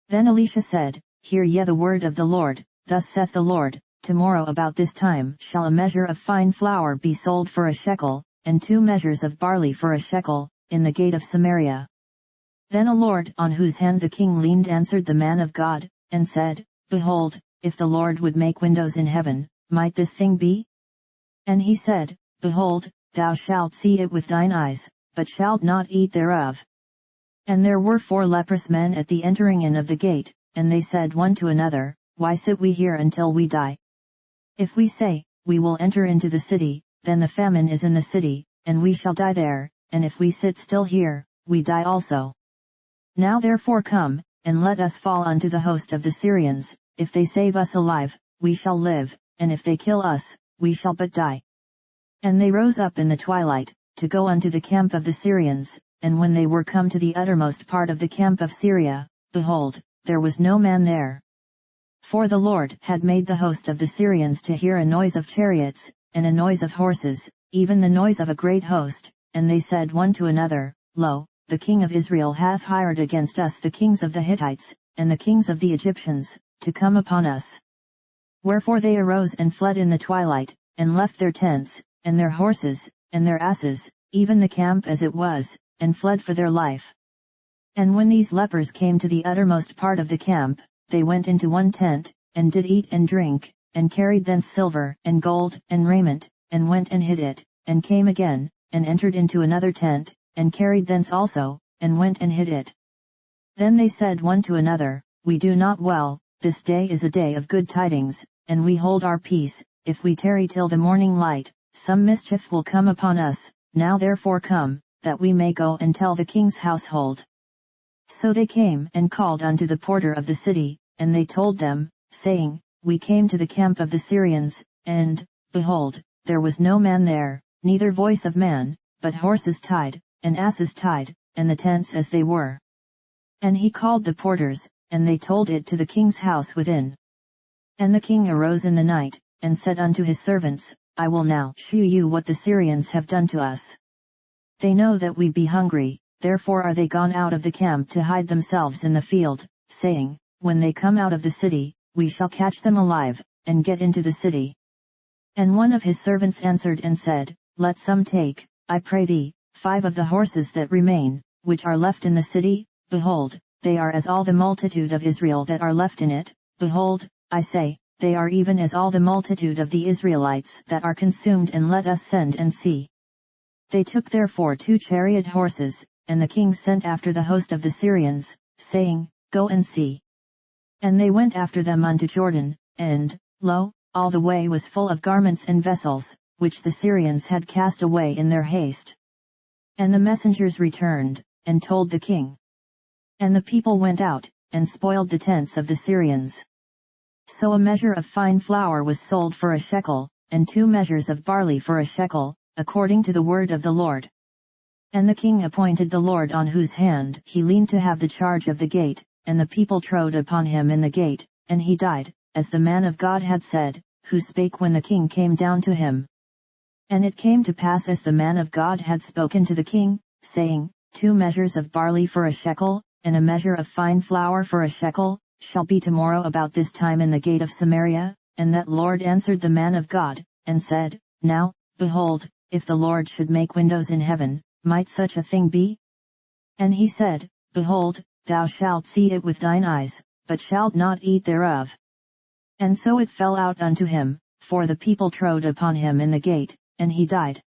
Then Elisha said, Hear ye the word of the Lord, thus saith the Lord, Tomorrow about this time shall a measure of fine flour be sold for a shekel, and 2 measures of barley for a shekel, in the gate of Samaria. Then a lord on whose hand the king leaned answered the man of God, and said, Behold, if the Lord would make windows in heaven, might this thing be? And he said, Behold, thou shalt see it with thine eyes, but shalt not eat thereof. And there were 4 leprous men at the entering in of the gate, and they said one to another, Why sit we here until we die? If we say, We will enter into the city, then the famine is in the city, and we shall die there, and if we sit still here, we die also. Now therefore come, and let us fall unto the host of the Syrians, if they save us alive, we shall live, and if they kill us, we shall but die. And they rose up in the twilight, to go unto the camp of the Syrians, and when they were come to the uttermost part of the camp of Syria, behold, there was no man there. For the Lord had made the host of the Syrians to hear a noise of chariots, and a noise of horses, even the noise of a great host, and they said one to another, Lo, the king of Israel hath hired against us the kings of the Hittites, and the kings of the Egyptians, to come upon us. Wherefore they arose and fled in the twilight, and left their tents, and their horses, and their asses, even the camp as it was, and fled for their life. And when these lepers came to the uttermost part of the camp, they went into one tent, and did eat and drink, and carried thence silver, and gold, and raiment, and went and hid it, and came again, and entered into another tent, and carried thence also, and went and hid it. Then they said one to another, We do not well, this day is a day of good tidings, and we hold our peace, if we tarry till the morning light, some mischief will come upon us, now therefore come, that we may go and tell the king's household. So they came and called unto the porter of the city, and they told them, saying, We came to the camp of the Syrians, and, behold, there was no man there, neither voice of man, but horses tied, and asses tied, and the tents as they were. And he called the porters, and they told it to the king's house within. And the king arose in the night, and said unto his servants, I will now shew you what the Syrians have done to us. They know that we be hungry, therefore are they gone out of the camp to hide themselves in the field, saying, When they come out of the city, we shall catch them alive, and get into the city. And one of his servants answered and said, Let some take, I pray thee, 5 of the horses that remain, which are left in the city, behold, they are as all the multitude of Israel that are left in it, behold, I say, they are even as all the multitude of the Israelites that are consumed, and let us send and see. They took therefore 2 chariot horses, and the king sent after the host of the Syrians, saying, Go and see. And they went after them unto Jordan, and, lo, all the way was full of garments and vessels, which the Syrians had cast away in their haste. And the messengers returned, and told the king. And the people went out, and spoiled the tents of the Syrians. So a measure of fine flour was sold for a shekel, and 2 measures of barley for a shekel, according to the word of the Lord. And the king appointed the Lord on whose hand he leaned to have the charge of the gate, and the people trode upon him in the gate, and he died, as the man of God had said, who spake when the king came down to him. And it came to pass as the man of God had spoken to the king, saying, 2 measures of barley for a shekel, and a measure of fine flour for a shekel, shall be tomorrow about this time in the gate of Samaria, and that Lord answered the man of God, and said, Now, behold, if the Lord should make windows in heaven, might such a thing be? And he said, Behold, thou shalt see it with thine eyes, but shalt not eat thereof. And so it fell out unto him, for the people trode upon him in the gate, and he died.